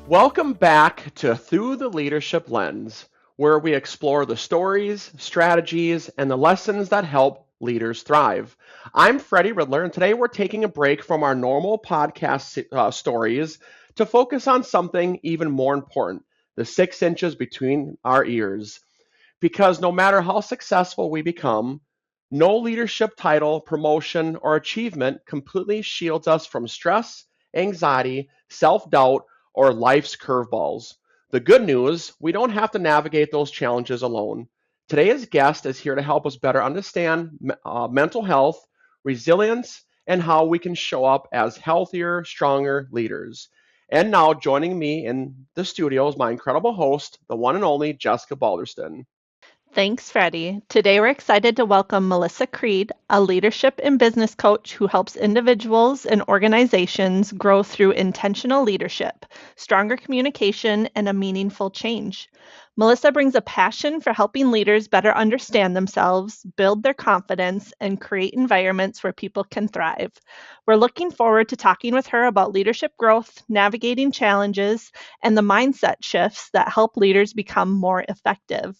Welcome back to Through the Leadership Lens, where we explore the stories, strategies, and the lessons that help leaders thrive. I'm Freddie Ridler, and today we're taking a break from our normal podcast stories to focus on something even more important, the 6 inches between our ears. Because no matter how successful we become, no leadership title, promotion, or achievement completely shields us from stress, anxiety, self doubt, or life's curveballs. The good news, we don't have to navigate those challenges alone. Today's guest is here to help us better understand mental health, resilience, and how we can show up as healthier, stronger leaders. And now, joining me in the studio is my incredible host, the one and only Jessica Balderston. Thanks, Freddie. Today we're excited to welcome Melissa Creede, a leadership and business coach who helps individuals and organizations grow through intentional leadership, stronger communication, and a meaningful change. Melissa brings a passion for helping leaders better understand themselves, build their confidence, and create environments where people can thrive. We're looking forward to talking with her about leadership growth, navigating challenges, and the mindset shifts that help leaders become more effective.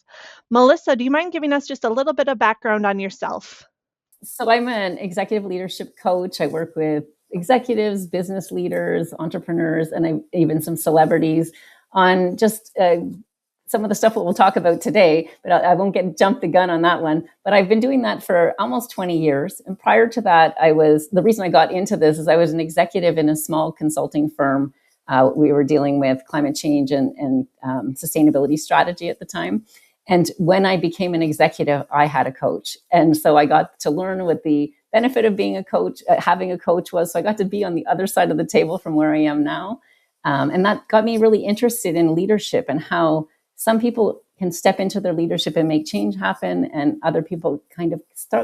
Melissa, do you mind giving us just a little bit of background on yourself? So I'm an executive leadership coach. I work with executives, business leaders, entrepreneurs, and even some celebrities on just some of the stuff that we'll talk about today, but I won't jump the gun on that one. But I've been doing that for almost 20 years. And prior to that, the reason I got into this is I was an executive in a small consulting firm. We were dealing with climate change and sustainability strategy at the time. And when I became an executive, I had a coach. And so I got to learn what the benefit of being a coach, having a coach was. So I got to be on the other side of the table from where I am now. And that got me really interested in leadership and how some people can step into their leadership and make change happen, and other people kind of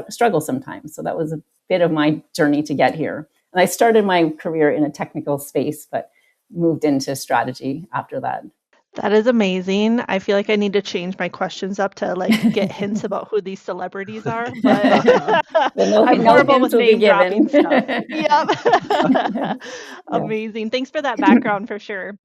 struggle sometimes. So that was a bit of my journey to get here. And I started my career in a technical space, but moved into strategy after that. That is amazing. I feel like I need to change my questions up to get hints about who these celebrities are, but I'm horrible with name dropping stuff. Yep. Amazing. Thanks for that background for sure.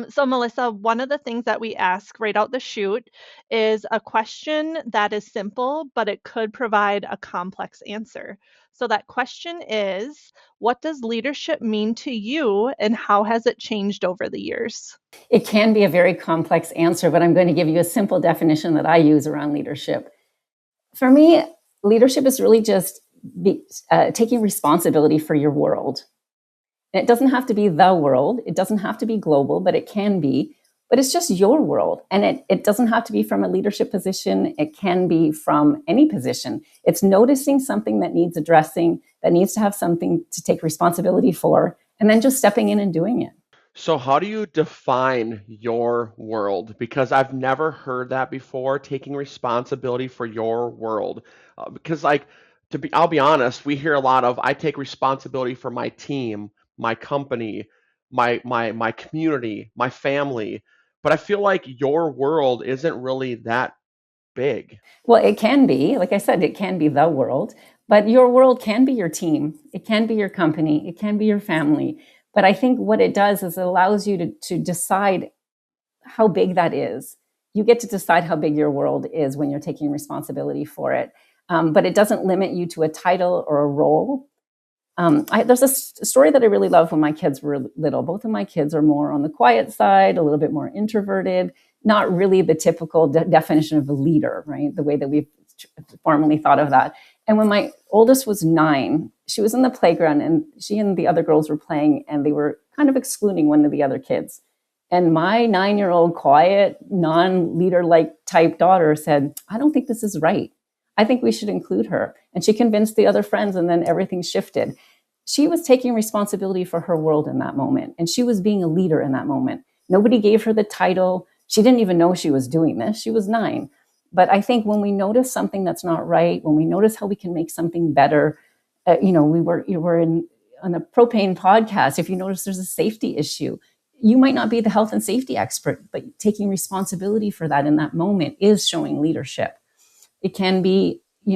So Melissa, one of the things that we ask right out the chute is a question that is simple, but it could provide a complex answer. So that question is, what does leadership mean to you and how has it changed over the years? It can be a very complex answer, but I'm going to give you a simple definition that I use around leadership. For me, leadership is really just taking responsibility for your world. And it doesn't have to be the world. It doesn't have to be global, but it can be. But it's just your world. And it doesn't have to be from a leadership position. It can be from any position. It's noticing something that needs addressing, that needs to have something to take responsibility for, and then just stepping in and doing it. So, how do you define your world? Because I've never heard that before, taking responsibility for your world. Because, I'll be honest, we hear a lot of I take responsibility for my team, my company, my community, my family. But I feel like your world isn't really that big. Well, it can be, like I said, it can be the world, but your world can be your team. It can be your company. It can be your family. But I think what it does is it allows you to decide how big that is. You get to decide how big your world is when you're taking responsibility for it. But it doesn't limit you to a title or a role. There's a story that I really love when my kids were little. Both of my kids are more on the quiet side, a little bit more introverted, not really the typical definition of a leader, right? The way that we've formally thought of that. And when my oldest was 9, she was in the playground and she and the other girls were playing and they were kind of excluding one of the other kids. And my 9-year-old quiet, non-leader-like type daughter said, I don't think this is right. I think we should include her. And she convinced the other friends and then everything shifted. She was taking responsibility for her world in that moment. And she was being a leader in that moment. Nobody gave her the title. She didn't even know she was doing this. She was 9. But I think when we notice something that's not right, when we notice how we can make something better, we were on the Propane podcast. If you notice there's a safety issue, you might not be the health and safety expert, but taking responsibility for that in that moment is showing leadership. It can be, you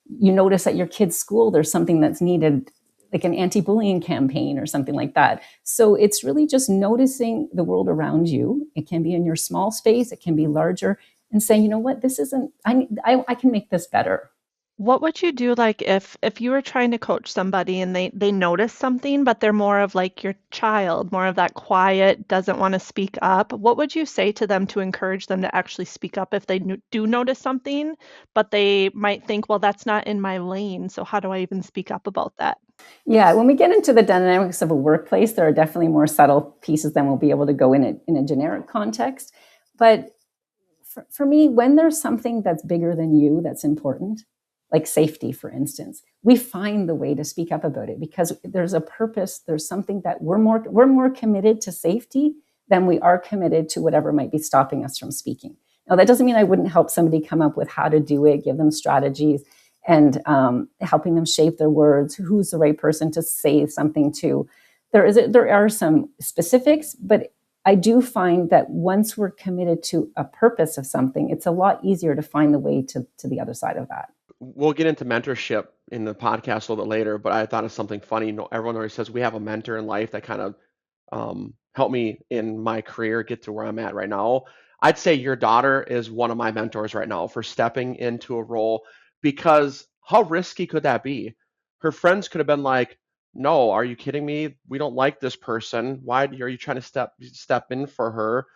notice at your kid's school, there's something that's needed like an anti-bullying campaign or something like that. So it's really just noticing the world around you. It can be in your small space, it can be larger, and saying, you know what, this isn't, I can make this better. What would you do like if you were trying to coach somebody and they notice something, but they're more of like your child, more of that quiet, doesn't want to speak up? What would you say to them to encourage them to actually speak up if they do notice something, but they might think, well, that's not in my lane, so how do I even speak up about that? Yeah, when we get into the dynamics of a workplace, there are definitely more subtle pieces than we'll be able to go in a generic context. But for me, when there's something that's bigger than you that's important, like safety, for instance, we find the way to speak up about it because there's a purpose. There's something that we're more committed to safety than we are committed to whatever might be stopping us from speaking. Now, that doesn't mean I wouldn't help somebody come up with how to do it, give them strategies, and helping them shape their words. Who's the right person to say something to? There are some specifics, but I do find that once we're committed to a purpose of something, it's a lot easier to find the way to the other side of that. We'll get into mentorship in the podcast a little bit later, but I thought of something funny. Everyone always says we have a mentor in life that kind of helped me in my career get to where I'm at right now. I'd say your daughter is one of my mentors right now for stepping into a role because how risky could that be? Her friends could have been like, "No, are you kidding me? We don't like this person. Why are you trying to step in for her?"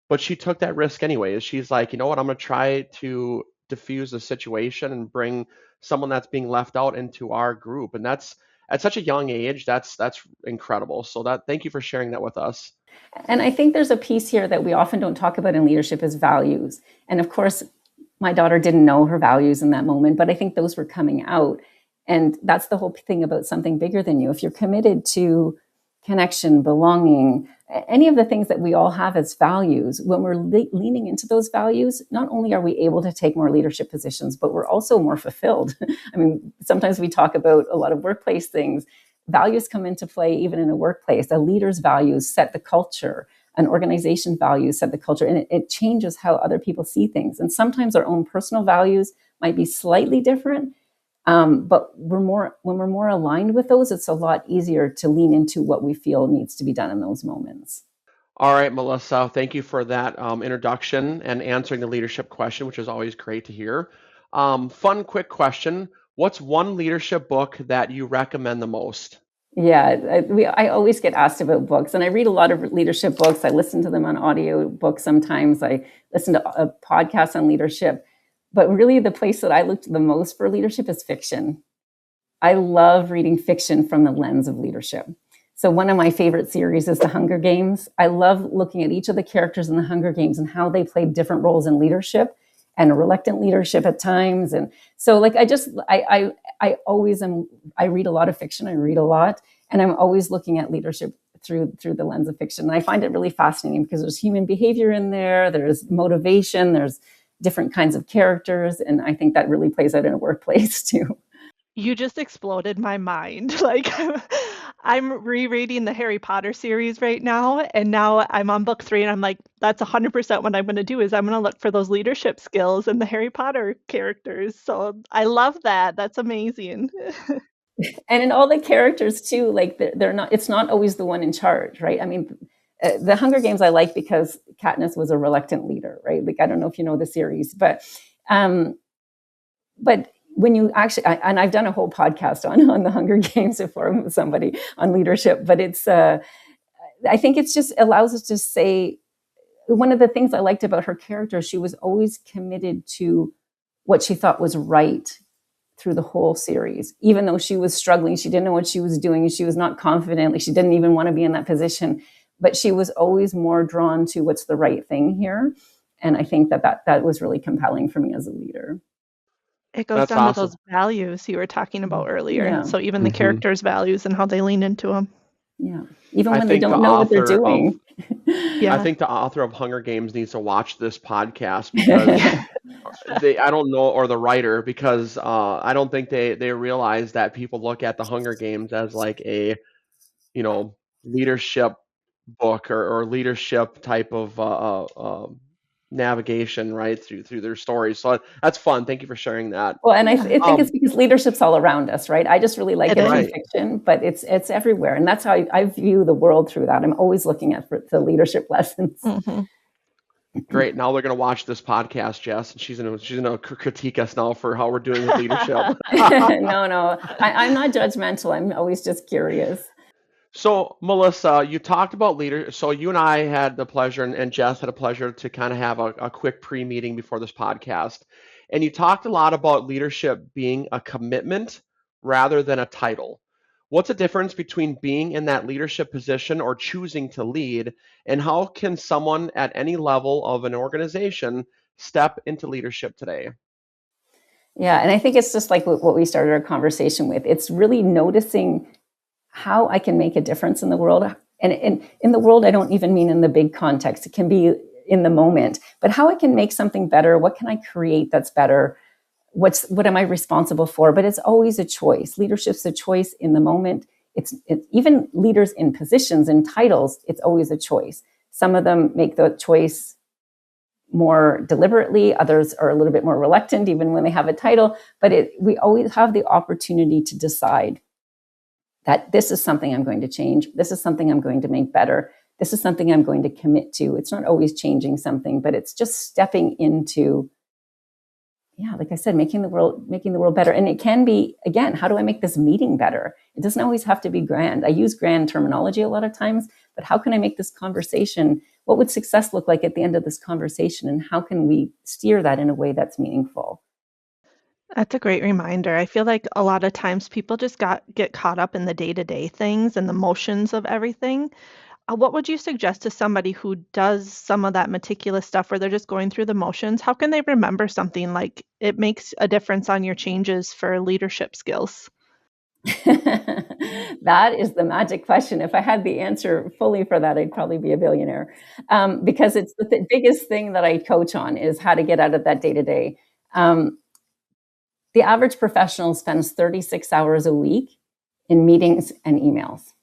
But she took that risk anyways. She's like, you know what? I'm going to try to diffuse the situation and bring someone that's being left out into our group. And that's at such a young age. That's incredible. So thank you for sharing that with us. And I think there's a piece here that we often don't talk about in leadership is values. And of course, my daughter didn't know her values in that moment, but I think those were coming out. And that's the whole thing about something bigger than you. If you're committed to connection, belonging, any of the things that we all have as values, when we're leaning into those values, not only are we able to take more leadership positions, but we're also more fulfilled. I mean, sometimes we talk about a lot of workplace things. Values come into play even in a workplace. A leader's values set the culture. An organization values set the culture, and it changes how other people see things. And sometimes our own personal values might be slightly different, but when we're more aligned with those, it's a lot easier to lean into what we feel needs to be done in those moments. All right, Melissa, thank you for that introduction and answering the leadership question, which is always great to hear. Fun, quick question. What's one leadership book that you recommend the most? Yeah, I always get asked about books, and I read a lot of leadership books. I listen to them on audio books sometimes. I listen to a podcast on leadership. But really, the place that I looked the most for leadership is fiction. I love reading fiction from the lens of leadership. So one of my favorite series is The Hunger Games. I love looking at each of the characters in The Hunger Games and how they played different roles in leadership and reluctant leadership at times. And so like, I always am, I read a lot of fiction. I read a lot, and I'm always looking at leadership through the lens of fiction. And I find it really fascinating because there's human behavior in there. There's motivation. There's different kinds of characters. And I think that really plays out in a workplace too. You just exploded my mind. Like I'm rereading the Harry Potter series right now, and now I'm on book 3, and I'm like, that's 100% what I'm going to do is I'm going to look for those leadership skills in the Harry Potter characters. So I love that. That's amazing. And in all the characters too, like they're not, it's not always the one in charge, right? I mean, the Hunger Games I like because Katniss was a reluctant leader, right? Like, I don't know if you know the series, but when you actually, and I've done a whole podcast on the Hunger Games before with somebody on leadership, but it's, I think it's just allows us to say, one of the things I liked about her character, she was always committed to what she thought was right through the whole series. Even though she was struggling, she didn't know what she was doing, she was not confident, like she didn't even want to be in that position, but she was always more drawn to what's the right thing here. And I think that was really compelling for me as a leader. It goes That's down to awesome. those values you were talking about earlier. Yeah. So even the characters' values and how they lean into them. Yeah. Even I when they think the don't know what they're author doing. I Yeah. think the author of Hunger Games needs to watch this podcast because I don't know, or the writer, because I don't think they realize that people look at the Hunger Games as like a, leadership book or leadership type of navigation, right, through their stories. So that's fun. Thank you for sharing that. Well, and I Yeah, think it's because leadership's all around us, right? I just really like it it through is. Right. fiction, but it's everywhere, and that's how I view the world through that. I'm always looking at the leadership lessons. hmm Great. Now they're going to watch this podcast, Jess, and she's gonna critique us now for how we're doing with leadership. No, I'm not judgmental. I'm always just curious. So, Melissa, you talked about leader. So, you and I had the pleasure, and Jess had a pleasure to kind of have a quick pre meeting before this podcast. And you talked a lot about leadership being a commitment rather than a title. What's the difference between being in that leadership position or choosing to lead? And how can someone at any level of an organization step into leadership today? Yeah, and I think it's just like what we started our conversation with. It's really noticing how I can make a difference in the world. And in the world, I don't even mean in the big context. It can be in the moment, but how I can make something better. What can I create that's better? What am I responsible for? But it's always a choice. Leadership's a choice in the moment. It's even leaders in positions and titles. It's always a choice. Some of them make the choice more deliberately. Others are a little bit more reluctant, even when they have a title. But we always have the opportunity to decide that this is something I'm going to change. This is something I'm going to make better. This is something I'm going to commit to. It's not always changing something, but it's just stepping into, yeah, like I said, making the world better. And it can be, again, how do I make this meeting better? It doesn't always have to be grand. I use grand terminology a lot of times, but how can I make this conversation? What would success look like at the end of this conversation? And how can we steer that in a way that's meaningful? That's a great reminder. I feel like a lot of times people just get caught up in the day-to-day things and the motions of everything. What would you suggest to somebody who does some of that meticulous stuff where they're just going through the motions? How can they remember something like it makes a difference on your changes for leadership skills? That is the magic question. If I had the answer fully for that, I'd probably be a billionaire, because it's the biggest thing that I coach on is how to get out of that day to day. The average professional spends 36 hours a week in meetings and emails.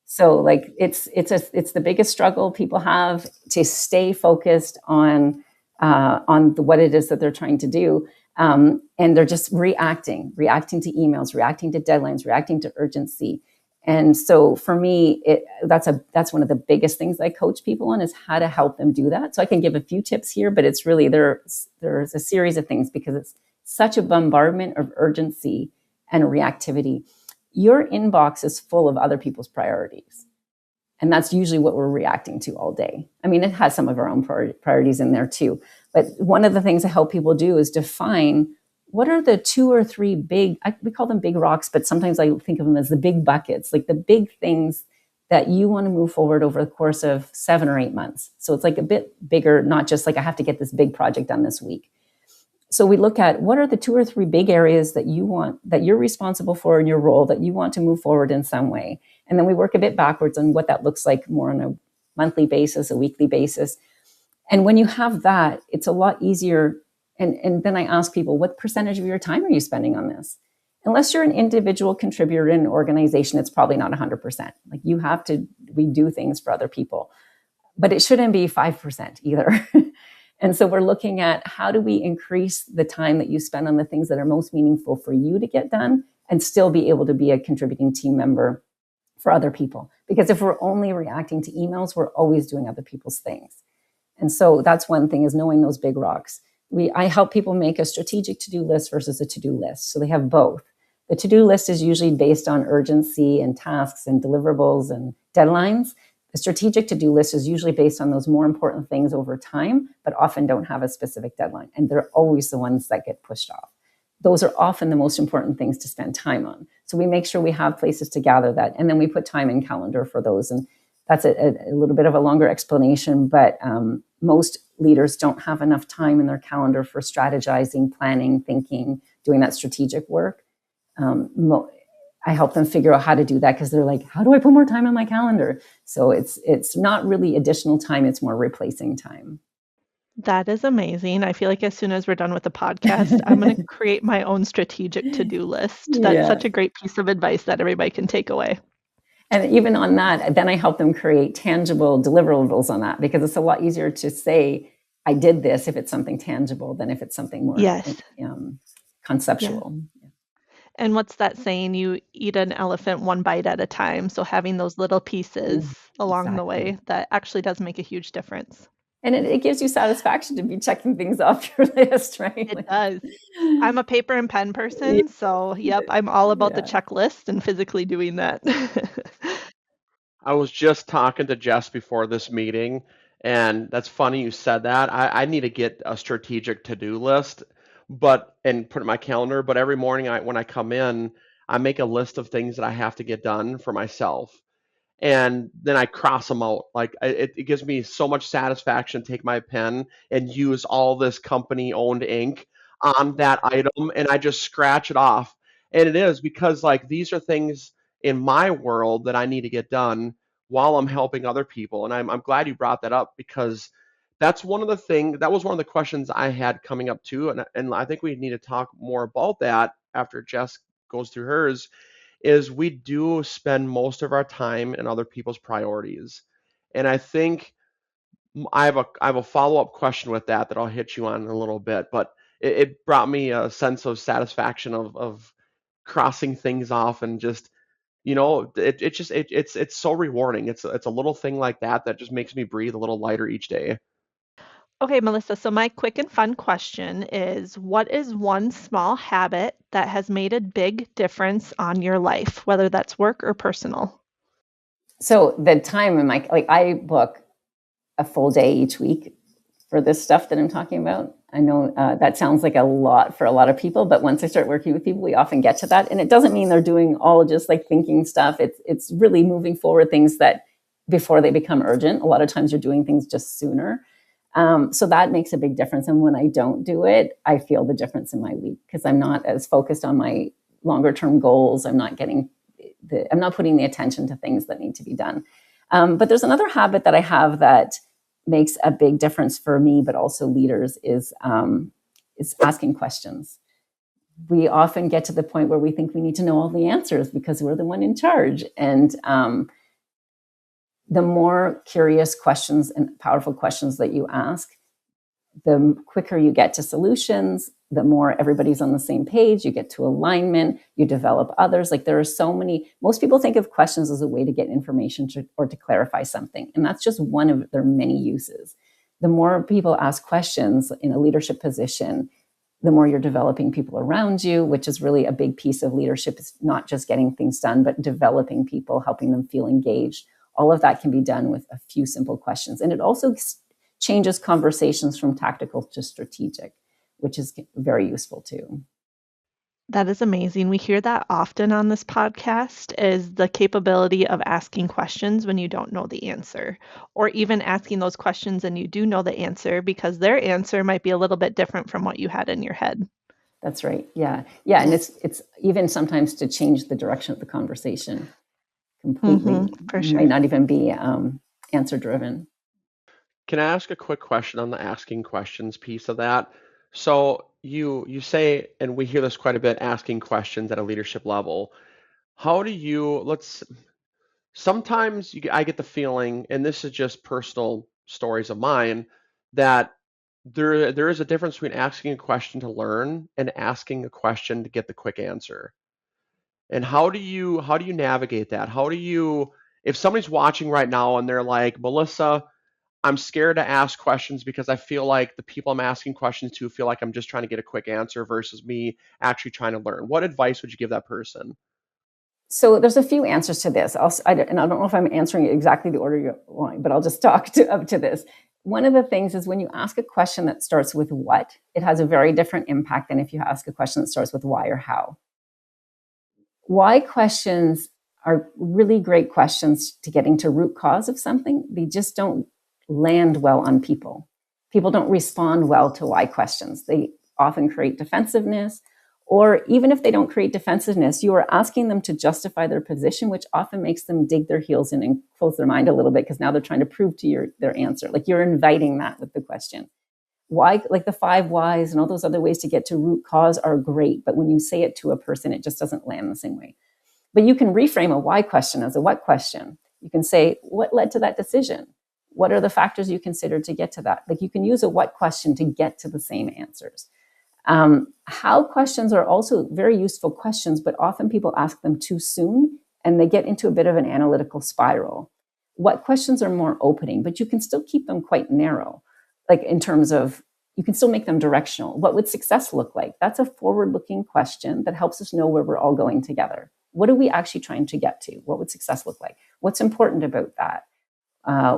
So like it's the biggest struggle people have to stay focused on what it is that they're trying to do. And they're just reacting to emails, reacting to deadlines, reacting to urgency. And so for me, that's one of the biggest things I coach people on is how to help them do that. So I can give a few tips here, but it's really there's a series of things because it's such a bombardment of urgency and reactivity. Your inbox is full of other people's priorities. And that's usually what we're reacting to all day. I mean, it has some of our own priorities in there too. But one of the things I help people do is define what are the 2 or 3 we call them big rocks, but sometimes I think of them as the big buckets, like the big things that you want to move forward over the course of 7 or 8 months. So it's like a bit bigger, not just like I have to get this big project done this week. So we look at what are the 2 or 3 big areas that you're responsible for in your role that you want to move forward in some way. And then we work a bit backwards on what that looks like more on a monthly basis, a weekly basis. And when you have that, it's a lot easier. And then I ask people, what percentage of your time are you spending on this? Unless you're an individual contributor in an organization, it's probably not 100%. Like we do things for other people, but it shouldn't be 5% either. And so we're looking at how do we increase the time that you spend on the things that are most meaningful for you to get done and still be able to be a contributing team member for other people. Because if we're only reacting to emails, we're always doing other people's things. And so that's one thing is knowing those big rocks. I help people make a strategic to-do list versus a to-do list. So they have both. The to-do list is usually based on urgency and tasks and deliverables and deadlines. The strategic to-do list is usually based on those more important things over time, but often don't have a specific deadline. And they're always the ones that get pushed off. Those are often the most important things to spend time on. So we make sure we have places to gather that. And then we put time in calendar for those. And that's a little bit of a longer explanation, but most leaders don't have enough time in their calendar for strategizing, planning, thinking, doing that strategic work. I help them figure out how to do that because they're like, how do I put more time on my calendar? So it's not really additional time, it's more replacing time. That is amazing. I feel like as soon as we're done with the podcast, I'm going to create my own strategic to-do list. That's such a great piece of advice that everybody can take away. And even on that, then I help them create tangible deliverables on that because it's a lot easier to say, I did this if it's something tangible than if it's something more Yes. conceptual. Yeah. And what's that saying? You eat an elephant one bite at a time. So having those little pieces along the way, that actually does make a huge difference. And it gives you satisfaction to be checking things off your list, right? It does. I'm a paper and pen person, so yep, I'm all about the checklist and physically doing that. I was just talking to Jess before this meeting, and that's funny you said that. I need to get a strategic to-do list, and put it in my calendar. But every morning when I come in, I make a list of things that I have to get done for myself, and then I cross them out. Like it gives me so much satisfaction to take my pen and use all this company-owned ink on that item, and I just scratch it off. And it is because like these are things in my world that I need to get done while I'm helping other people. And I'm glad you brought that up because that was one of the questions I had coming up too. And I think we need to talk more about that after Jess goes through hers is we do spend most of our time in other people's priorities. And I think I have a follow-up question with that I'll hit you on in a little bit, but it brought me a sense of satisfaction of crossing things off and just it's so rewarding. It's a little thing like that just makes me breathe a little lighter each day. Okay, Melissa, so my quick and fun question is, what is one small habit that has made a big difference on your life, whether that's work or personal? So the time in I book a full day each week for this stuff that I'm talking about. I know that sounds like a lot for a lot of people, but once I start working with people, we often get to that. And it doesn't mean they're doing all just like thinking stuff. It's really moving forward things that before they become urgent. A lot of times you're doing things just sooner. So that makes a big difference. And when I don't do it, I feel the difference in my week because I'm not as focused on my longer term goals. I'm not putting the attention to things that need to be done. But there's another habit that I have that makes a big difference for me, but also leaders is asking questions. We often get to the point where we think we need to know all the answers because we're the one in charge. And the more curious questions and powerful questions that you ask, the quicker you get to solutions, the more everybody's on the same page, you get to alignment, you develop others. Like there are so many, most people think of questions as a way to get information or to clarify something. And that's just one of their many uses. The more people ask questions in a leadership position, the more you're developing people around you, which is really a big piece of leadership. It's not just getting things done, but developing people, helping them feel engaged. All of that can be done with a few simple questions. And it also changes conversations from tactical to strategic, which is very useful too. That is amazing. We hear that often on this podcast is the capability of asking questions when you don't know the answer, or even asking those questions and you do know the answer because their answer might be a little bit different from what you had in your head. That's right. Yeah. Yeah. And it's even sometimes to change the direction of the conversation completely. For sure. Might not even be answer driven. Can I ask a quick question on the asking questions piece of that? So you say, and we hear this quite a bit, asking questions at a leadership level. How do you, sometimes I get the feeling, and this is just personal stories of mine, that there is a difference between asking a question to learn and asking a question to get the quick answer. And how do you navigate that? If somebody's watching right now and they're like, Melissa, I'm scared to ask questions because I feel like the people I'm asking questions to feel like I'm just trying to get a quick answer versus me actually trying to learn. What advice would you give that person? So there's a few answers to this. I don't know if I'm answering it exactly the order you want, but I'll just talk up to this. One of the things is when you ask a question that starts with what, it has a very different impact than if you ask a question that starts with why or how. Why questions are really great questions to getting to root cause of something. They just don't land well on people. People don't respond well to why questions. They often create defensiveness, or even if they don't create defensiveness, you are asking them to justify their position, which often makes them dig their heels in and close their mind a little bit because now they're trying to prove to their answer. Like you're inviting that with the question. Why, like the 5 whys and all those other ways to get to root cause are great, but when you say it to a person, it just doesn't land the same way. But you can reframe a why question as a what question. You can say, what led to that decision? What are the factors you consider to get to that? Like, you can use a what question to get to the same answers. How questions are also very useful questions, but often people ask them too soon and they get into a bit of an analytical spiral. What questions are more opening, but you can still keep them quite narrow, like in terms of, you can still make them directional. What would success look like? That's a forward-looking question that helps us know where we're all going together. What are we actually trying to get to? What would success look like? What's important about that?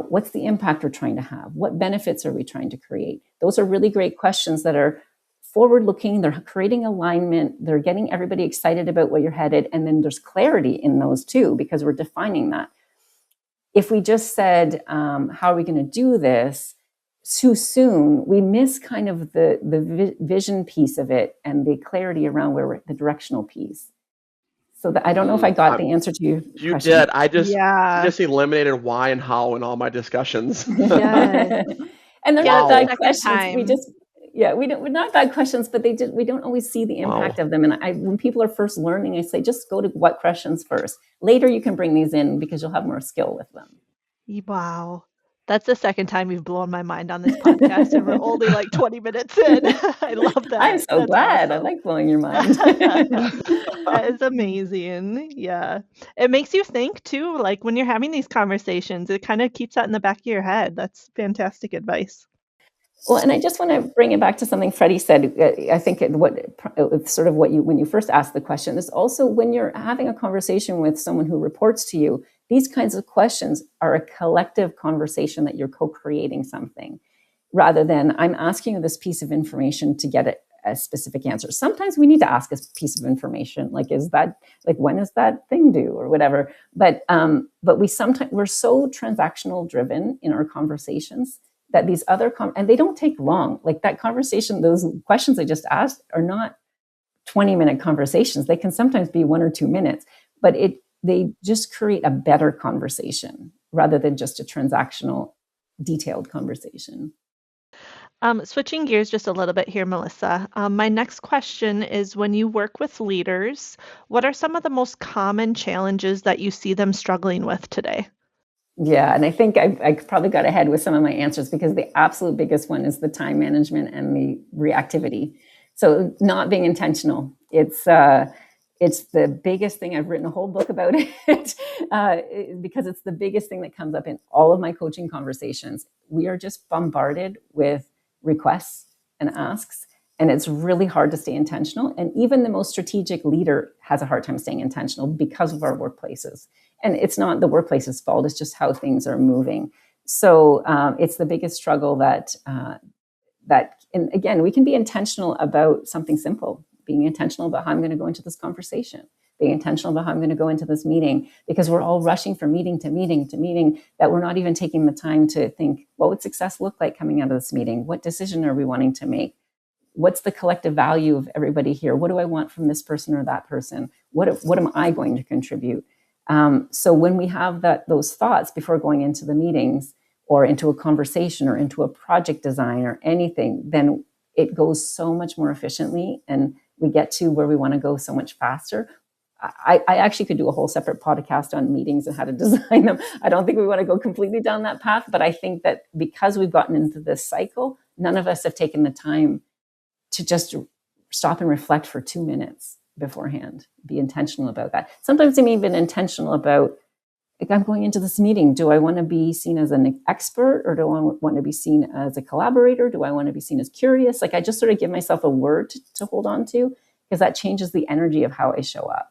What's the impact we're trying to have? What benefits are we trying to create? Those are really great questions that are forward-looking. They're creating alignment. They're getting everybody excited about where you're headed. And then there's clarity in those too, because we're defining that. If we just said, how are we going to do this too soon, we miss kind of the vision piece of it and the clarity around where we're, the directional piece. So I don't know if I got the answer to your You question. did. You just eliminated why and how in all my discussions. Yes. And they're Wow. not bad Second questions. time. We're not bad questions, but we don't always see the impact of them. And when people are first learning, I say, just go to what questions first. Later, you can bring these in because you'll have more skill with them. Wow. That's the second time you've blown my mind on this podcast, and we're only like 20 minutes in. I love that. I'm so glad. Awesome. I like blowing your mind. That is amazing. Yeah. It makes you think too, like when you're having these conversations, it kind of keeps that in the back of your head. That's fantastic advice. Well, and I just want to bring it back to something Freddie said. I think when you first asked the question is also when you're having a conversation with someone who reports to you, these kinds of questions are a collective conversation that you're co-creating something, rather than I'm asking you this piece of information to get a specific answer. Sometimes we need to ask a piece of information, like when is that thing due or whatever. But we're so transactional driven in our conversations that these other and they don't take long. Like that conversation, those questions I just asked are not 20-minute conversations. They can sometimes be 1 or 2 minutes, but they just create a better conversation rather than just a transactional, detailed conversation. Switching gears just a little bit here, Melissa. My next question is, when you work with leaders, what are some of the most common challenges that you see them struggling with today? Yeah, and I think I probably got ahead with some of my answers because the absolute biggest one is the time management and the reactivity. So not being intentional. It's the biggest thing. I've written a whole book about it because it's the biggest thing that comes up in all of my coaching conversations. We are just bombarded with requests and asks, and it's really hard to stay intentional. And even the most strategic leader has a hard time staying intentional because of our workplaces. And it's not the workplace's fault. It's just how things are moving. So it's the biggest struggle and again, we can be intentional about something simple, being intentional about how I'm going to go into this conversation, being intentional about how I'm going to go into this meeting, because we're all rushing from meeting to meeting to meeting that we're not even taking the time to think, what would success look like coming out of this meeting? What decision are we wanting to make? What's the collective value of everybody here? What do I want from this person or that person? What am I going to contribute? So when we have those thoughts before going into the meetings or into a conversation or into a project design or anything, then it goes so much more efficiently and we get to where we want to go so much faster. I actually could do a whole separate podcast on meetings and how to design them. I don't think we want to go completely down that path, but I think that because we've gotten into this cycle, none of us have taken the time to just stop and reflect for 2 minutes beforehand, be intentional about that. Sometimes I'm even intentional about, like, I'm going into this meeting. Do I want to be seen as an expert or do I want to be seen as a collaborator? Do I want to be seen as curious? Like, I just sort of give myself a word to hold on to because that changes the energy of how I show up.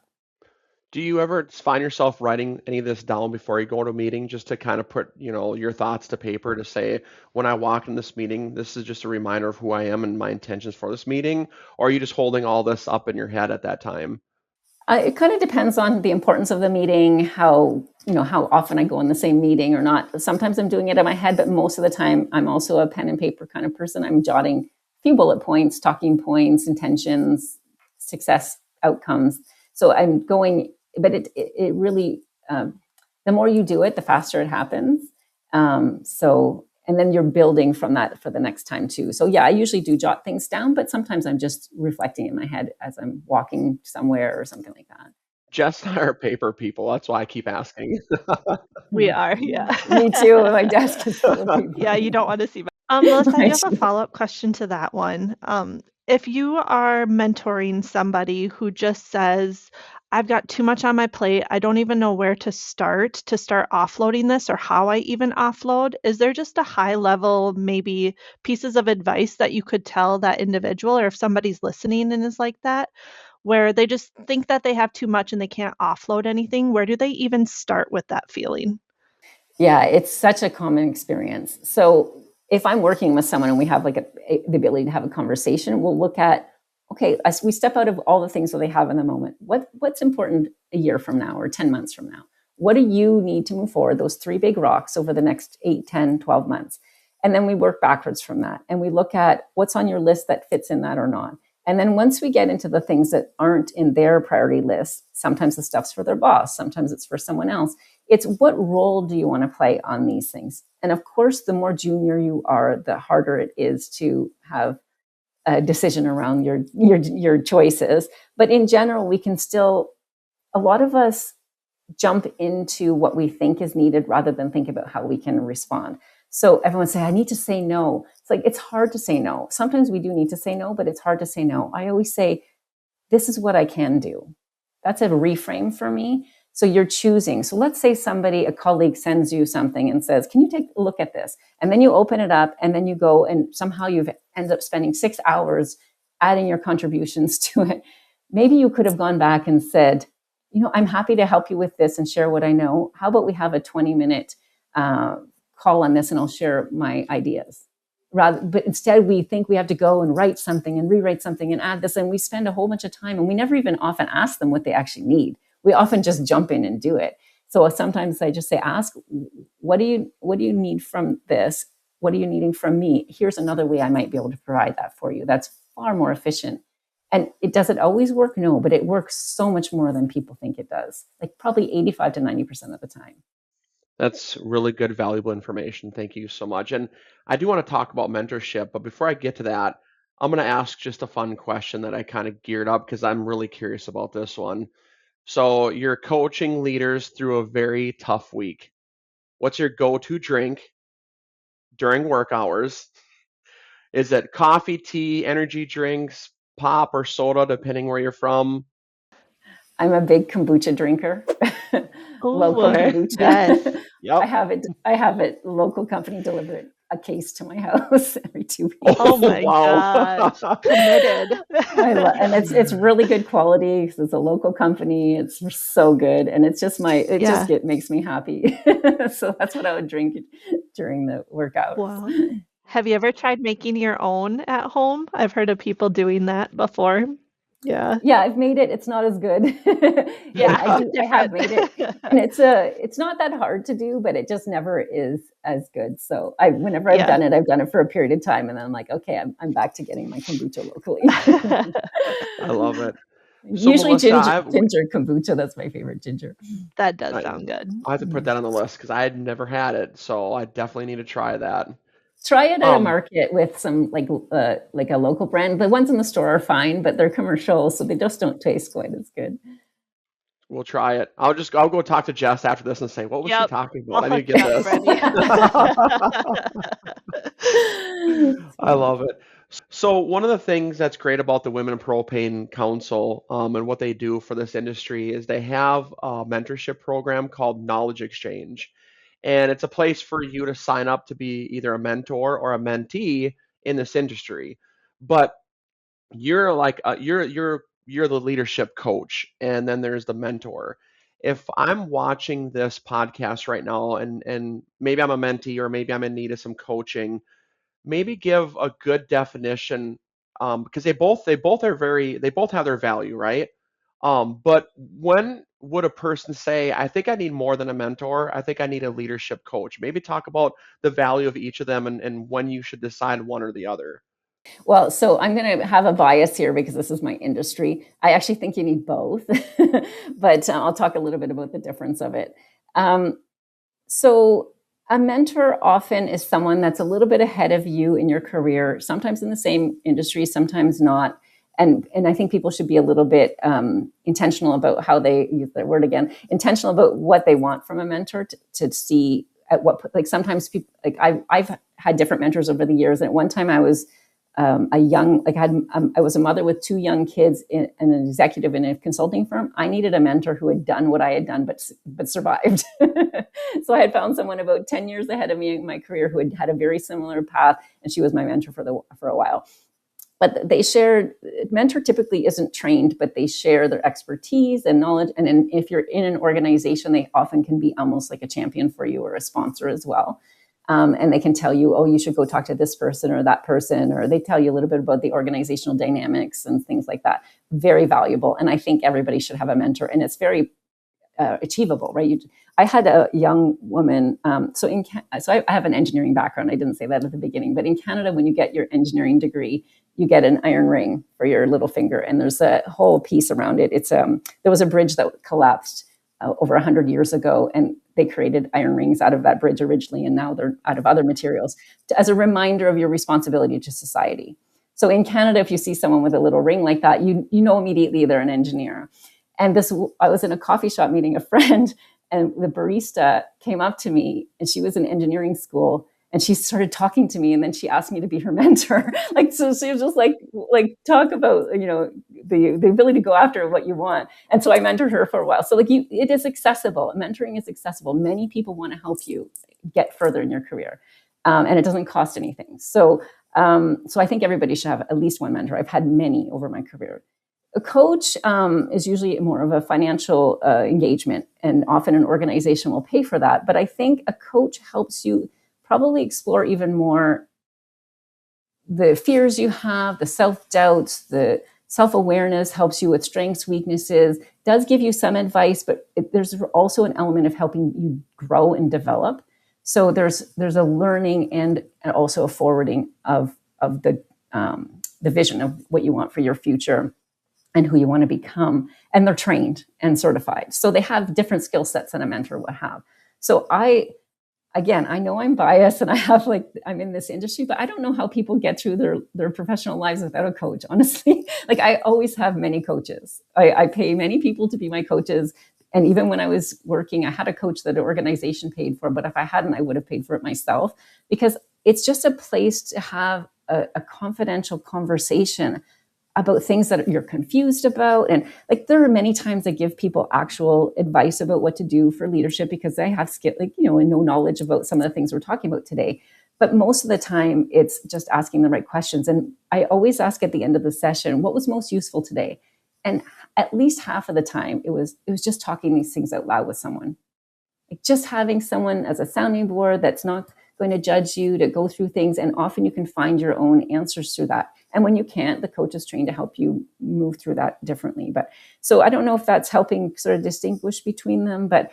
Do you ever find yourself writing any of this down before you go to a meeting just to kind of put, your thoughts to paper to say, when I walk in this meeting, this is just a reminder of who I am and my intentions for this meeting? Or are you just holding all this up in your head at that time? It kind of depends on the importance of the meeting, how often I go in the same meeting or not. Sometimes I'm doing it in my head, but most of the time I'm also a pen and paper kind of person. I'm jotting a few bullet points, talking points, intentions, success outcomes. So I'm going, but it really, the more you do it, the faster it happens. And then you're building from that for the next time too. So yeah, I usually do jot things down, but sometimes I'm just reflecting in my head as I'm walking somewhere or something like that. Jess and I are paper people. That's why I keep asking. We are, yeah. Me too. My desk is full of people. Yeah, you don't want to see. Melissa, I do have a Right. follow-up question to that one. If you are mentoring somebody who just says, I've got too much on my plate, I don't even know where to start offloading this or how I even offload, is there just a high level, maybe pieces of advice that you could tell that individual, or if somebody's listening and is like that, where they just think that they have too much and they can't offload anything? Where do they even start with that feeling? Yeah, it's such a common experience. So if I'm working with someone and we have like the ability to have a conversation, we'll look at, okay, as we step out of all the things that they have in the moment, what's important a year from now or 10 months from now? What do you need to move forward, those three big rocks over the next 8, 10, 12 months? And then we work backwards from that. And we look at what's on your list that fits in that or not. And then once we get into the things that aren't in their priority list, sometimes the stuff's for their boss, sometimes it's for someone else. It's what role do you want to play on these things? And of course, the more junior you are, the harder it is to have a decision around your choices. But in general, we can still, a lot of us jump into what we think is needed rather than think about how we can respond. So everyone say, I need to say no. It's like, it's hard to say no. Sometimes we do need to say no, but it's hard to say no. I always say, this is what I can do. That's a reframe for me. So you're choosing. So let's say a colleague sends you something and says, can you take a look at this? And then you open it up and then you go and somehow you've ended up spending 6 hours adding your contributions to it. Maybe you could have gone back and said, I'm happy to help you with this and share what I know. How about we have a 20-minute call on this and I'll share my ideas. But instead we think we have to go and write something and rewrite something and add this. And we spend a whole bunch of time and we never even often ask them what they actually need. We often just jump in and do it. So sometimes I just say, ask, what do you need from this? What are you needing from me? Here's another way I might be able to provide that for you. That's far more efficient. And does it always work? No, but it works so much more than people think it does. Like probably 85 to 90% of the time. That's really good, valuable information. Thank you so much. And I do want to talk about mentorship, but before I get to that, I'm going to ask just a fun question that I kind of geared up because I'm really curious about this one. So you're coaching leaders through a very tough week. What's your go-to drink during work hours? Is it coffee, tea, energy drinks, pop, or soda, depending where you're from? I'm a big kombucha drinker. Local Okay. kombucha. Yes. Yep. I have it local company deliver a case to my house every 2 weeks. Oh my Wow. gosh. Committed. And it's really good quality because it's a local company. It's so good, and it's just it makes me happy. So that's what I would drink during the workout. Wow. Have you ever tried making your own at home? I've heard of people doing that before. Yeah. Yeah, I've made it. It's not as good. Yeah. I have made it, and it's not that hard to do, but it just never is as good. So whenever I've done it for a period of time, and then I'm like, okay, I'm back to getting my kombucha locally. I love it. So Usually Melissa, ginger kombucha. That's my favorite ginger. That does sound good. I have to put that on the list because I had never had it, so I definitely need to try that. Try it at a market with some like a local brand. The ones in the store are fine, but they're commercial, so they just don't taste quite as good. We'll try it. I'll go talk to Jess after this and say, what was she talking about? I need to get this. I love it. So one of the things that's great about the Women in Propane Council and what they do for this industry is they have a mentorship program called Knowledge Exchange. And it's a place for you to sign up to be either a mentor or a mentee in this industry. But you're like you're the leadership coach, and then there's the mentor. If I'm watching this podcast right now and maybe I'm a mentee or maybe I'm in need of some coaching, maybe give a good definition because they both have their value, right? But when would a person say, I think I need more than a mentor, I think I need a leadership coach? Maybe talk about the value of each of them and when you should decide one or the other. Well, so I'm going to have a bias here because this is my industry. I actually think you need both, but I'll talk a little bit about the difference of it. So a mentor often is someone that's a little bit ahead of you in your career, sometimes in the same industry, sometimes not. And I think people should be a little bit intentional about how they use that word again, intentional about what they want from a mentor to see at what, like sometimes people, like I've had different mentors over the years. And at one time I was I was a mother with 2 young kids and an executive in a consulting firm. I needed a mentor who had done what I had done, but survived. So I had found someone about 10 years ahead of me in my career who had had a very similar path, and she was my mentor for a while. But they shared, mentor typically isn't trained, but they share their expertise and knowledge. And if you're in an organization, they often can be almost like a champion for you or a sponsor as well. And they can tell you, oh, you should go talk to this person or that person, or they tell you a little bit about the organizational dynamics and things like that. Very valuable. And I think everybody should have a mentor, and it's very achievable, right? I had a young woman. So I have an engineering background. I didn't say that at the beginning, but in Canada, when you get your engineering degree, you get an iron ring for your little finger, and there's a whole piece around it. It's there was a bridge that collapsed over 100 years ago, and they created iron rings out of that bridge originally, and now they're out of other materials as a reminder of your responsibility to society. So in Canada, if you see someone with a little ring like that, you know immediately they're an engineer. And I was in a coffee shop meeting a friend, and the barista came up to me, and she was in engineering school, and she started talking to me, and then she asked me to be her mentor. So she was just like talk about, the ability to go after what you want. And so I mentored her for a while. So it is accessible. Mentoring is accessible. Many people want to help you get further in your career, and it doesn't cost anything. So I think everybody should have at least one mentor. I've had many over my career. A coach is usually more of a financial engagement, and often an organization will pay for that. But I think a coach helps you probably explore even more the fears you have, the self-doubts, the self-awareness, helps you with strengths, weaknesses, does give you some advice, but there's also an element of helping you grow and develop. So there's a learning and also a forwarding of the vision of what you want for your future and who you want to become. And they're trained and certified. So they have different skill sets than a mentor would have. So I know I'm biased, and I'm in this industry, but I don't know how people get through their professional lives without a coach, honestly. I always have many coaches. I pay many people to be my coaches. And even when I was working, I had a coach that an organization paid for, but if I hadn't, I would have paid for it myself, because it's just a place to have a confidential conversation about things that you're confused about. And there are many times I give people actual advice about what to do for leadership, because I have skill, and no knowledge about some of the things we're talking about today. But most of the time it's just asking the right questions. And I always ask at the end of the session, what was most useful today? And at least half of the time it was just talking these things out loud with someone. Just having someone as a sounding board that's not going to judge you, to go through things. And often you can find your own answers through that. And when you can't, the coach is trained to help you move through that differently. But so I don't know if that's helping sort of distinguish between them, but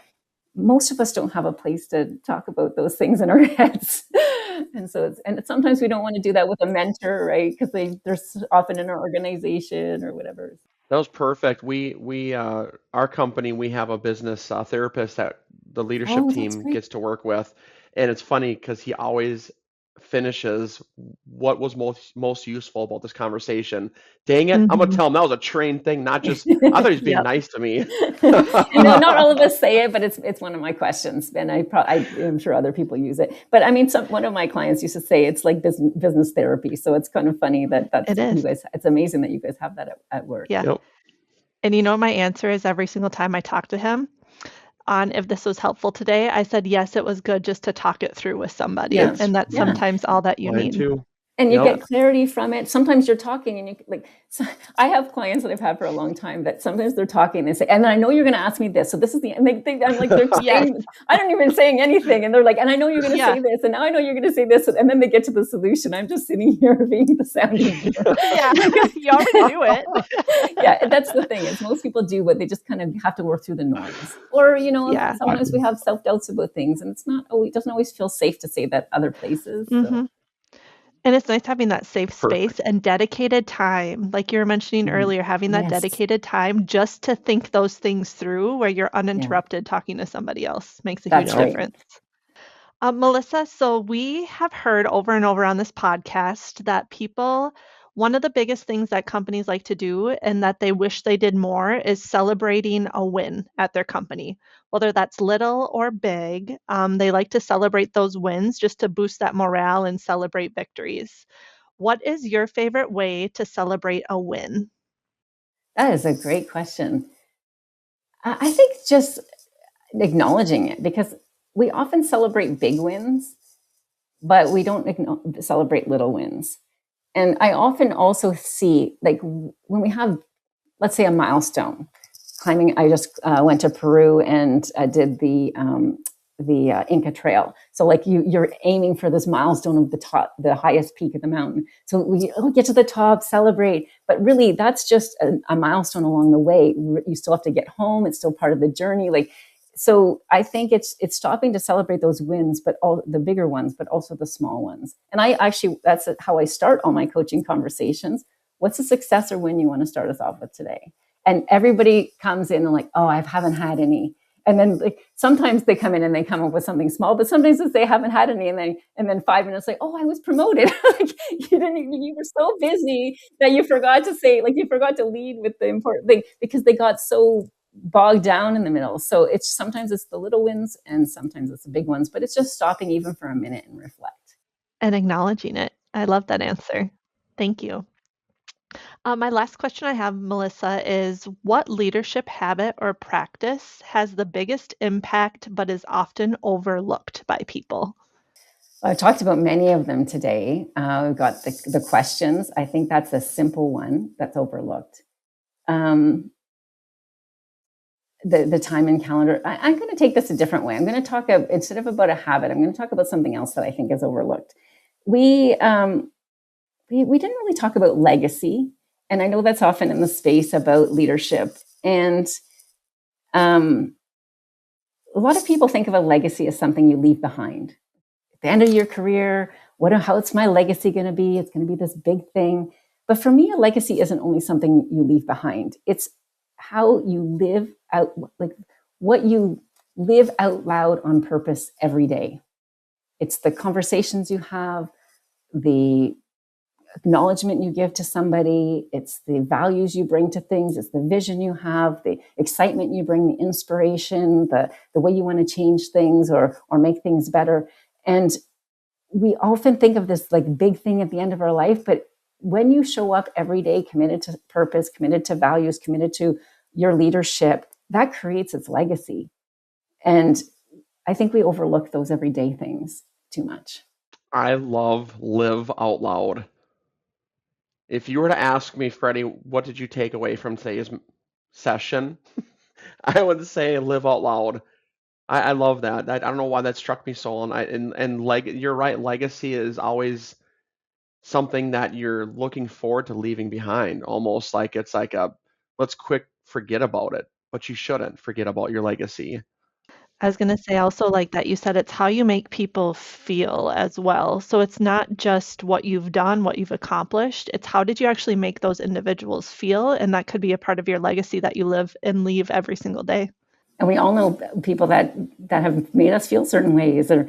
most of us don't have a place to talk about those things in our heads. And so sometimes we don't want to do that with a mentor, right? Because they're often in our organization or whatever. That was perfect. We our company, we have a business therapist that the leadership team gets to work with, and it's funny because he always finishes what was most useful about this conversation. Dang it, I'm gonna tell him that was a trained thing, not just I thought he was being nice to me. Not all of us say it, but it's one of my questions, and I'm sure other people use it. But I mean, one of my clients used to say it's like business therapy. So it's kind of funny that's it is. You guys. It's amazing that you guys have that at work. Yeah. Yep. And my answer is every single time I talk to him on if this was helpful today, I said, yes, it was good just to talk it through with somebody. Yes. And that's sometimes all that you need. Too. And you get clarity from it. Sometimes you're talking and I have clients that I've had for a long time that sometimes they're talking and they say, and I know you're going to ask me this. So this is and they think I'm like, they're saying, I don't even saying anything. And they're like, and I know you're going to say this. And now I know you're going to say this. And then they get to the solution. I'm just sitting here being the sounding board. Yeah, you already do it. Yeah, that's the thing is most people do, but they just kind of have to work through the noise. Or, sometimes we have self-doubts about things, and it doesn't always feel safe to say that other places. So. And it's nice having that safe space and dedicated time. Like you were mentioning earlier, having that dedicated time just to think those things through where you're uninterrupted talking to somebody else makes a huge difference. Melissa, so we have heard over and over on this podcast that people One of the biggest things that companies like to do and that they wish they did more is celebrating a win at their company. Whether that's little or big, they like to celebrate those wins just to boost that morale and celebrate victories. What is your favorite way to celebrate a win? That is a great question. I think just acknowledging it, because we often celebrate big wins, but we don't celebrate little wins. And I often also see, like, when we have, let's say, a milestone, climbing. I just went to Peru and did the Inca Trail. So, like, you're aiming for this milestone of the top, the highest peak of the mountain. So we get to the top, celebrate, but really that's just a milestone along the way. You still have to get home. It's still part of the journey. Like, so I think it's stopping to celebrate those wins, but all the bigger ones, but also the small ones. And I actually, that's how I start all my coaching conversations. What's a success or win you want to start us off with today? And everybody comes in and like, oh, I haven't had any. And then, like, sometimes they come in and they come up with something small, but sometimes they haven't had any, and then 5 minutes like, oh, I was promoted. Like, you were so busy that you forgot to say, like, you forgot to lead with the important thing because they got so bogged down in the middle. So it's sometimes it's the little wins and sometimes it's the big ones, but it's just stopping even for a minute and reflect. And acknowledging it. I love that answer. Thank you. My last question I have, Melissa, is what leadership habit or practice has the biggest impact but is often overlooked by people? I've talked about many of them today. We've got the questions. I think that's a simple one that's overlooked. The time and calendar. I'm going to take this a different way. I'm going to talk instead of about a habit, I'm going to talk about something else that I think is overlooked. We didn't really talk about legacy, and I know that's often in the space about leadership. And a lot of people think of a legacy as something you leave behind at the end of your career. How's my legacy going to be? It's going to be this big thing. But for me, a legacy isn't only something you leave behind. It's how you live out, like what you live out loud on purpose every day. It's the conversations you have, the acknowledgement you give to somebody. It's the values you bring to things. It's the vision you have, the excitement you bring, the inspiration, the way you want to change things or make things better. And we often think of this like big thing at the end of our life, but when you show up every day committed to purpose, committed to values, committed to your leadership, that creates its legacy. And I think we overlook those everyday things too much. I love live out loud. If you were to ask me, Freddie, what did you take away from today's session? I would say live out loud. I love that. I don't know why that struck me so. You're right. Legacy is always something that you're looking forward to leaving behind. Almost like it's like let's quick forget about it, but you shouldn't forget about your legacy. I was going to say also, like that you said, it's how you make people feel as well. So it's not just what you've done, what you've accomplished. It's how did you actually make those individuals feel? And that could be a part of your legacy that you live and leave every single day. And we all know people that have made us feel certain ways or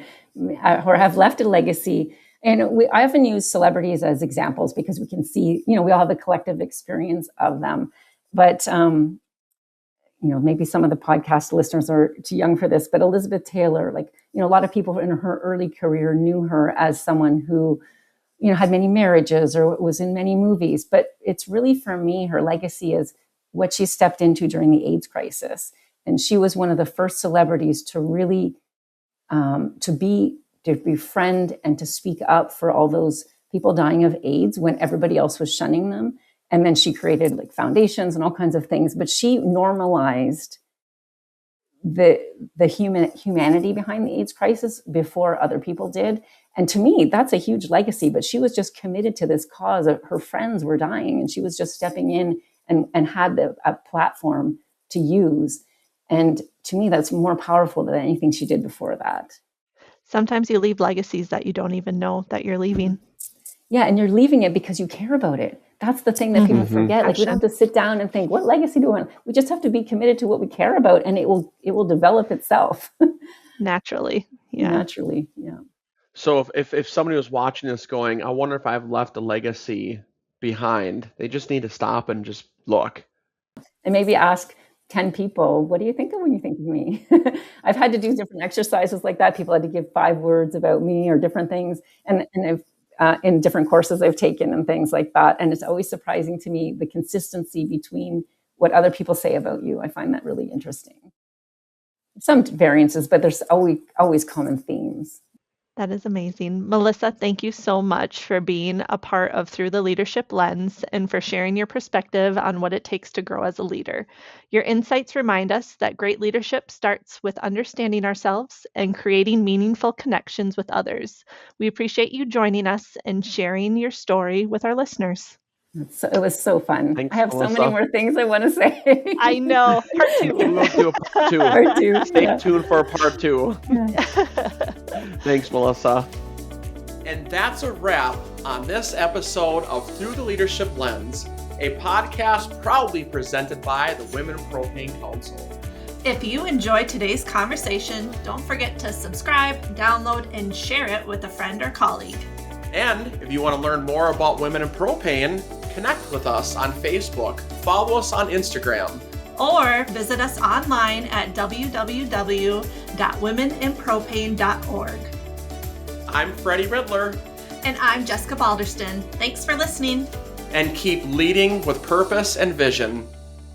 have left a legacy. And I often use celebrities as examples because we can see, we all have a collective experience of them. But, maybe some of the podcast listeners are too young for this, but Elizabeth Taylor, a lot of people in her early career knew her as someone who, had many marriages or was in many movies. But it's really, for me, her legacy is what she stepped into during the AIDS crisis. And she was one of the first celebrities to really to befriend and to speak up for all those people dying of AIDS when everybody else was shunning them. And then she created foundations and all kinds of things. But she normalized the humanity behind the AIDS crisis before other people did. And to me, that's a huge legacy. But she was just committed to this cause. Her friends were dying, and she was just stepping in and had a platform to use. And to me, that's more powerful than anything she did before that. Sometimes you leave legacies that you don't even know that you're leaving. Yeah, and you're leaving it because you care about it. That's the thing that people forget. We don't have to sit down and think, what legacy do we want? We just have to be committed to what we care about, and it will develop itself. Naturally. Yeah. Naturally, yeah. So if somebody was watching this going, I wonder if I've left a legacy, behind. They just need to stop and just look. And maybe ask 10 people, what do you think of when you think of me? I've had to do different exercises like that. People had to give 5 words about me or different things. And I've, in different courses I've taken and things like that. And it's always surprising to me, the consistency between what other people say about you. I find that really interesting. Some variances, but there's always common themes. That is amazing. Melissa, thank you so much for being a part of Through the Leadership Lens and for sharing your perspective on what it takes to grow as a leader. Your insights remind us that great leadership starts with understanding ourselves and creating meaningful connections with others. We appreciate you joining us and sharing your story with our listeners. So it was so fun. Thanks, I have Melissa. so many more things I want to say. I know. Part 2. We'll do a part 2. Part 2. Stay tuned for part 2. Yeah. Thanks, Melissa. And that's a wrap on this episode of Through the Leadership Lens, a podcast proudly presented by the Women Propane Council. If you enjoyed today's conversation, don't forget to subscribe, download, and share it with a friend or colleague. And if you want to learn more about Women in Propane, connect with us on Facebook, follow us on Instagram, or visit us online at www.womeninpropane.org. I'm Freddie Ridler. And I'm Jessica Balderston. Thanks for listening. And keep leading with purpose and vision.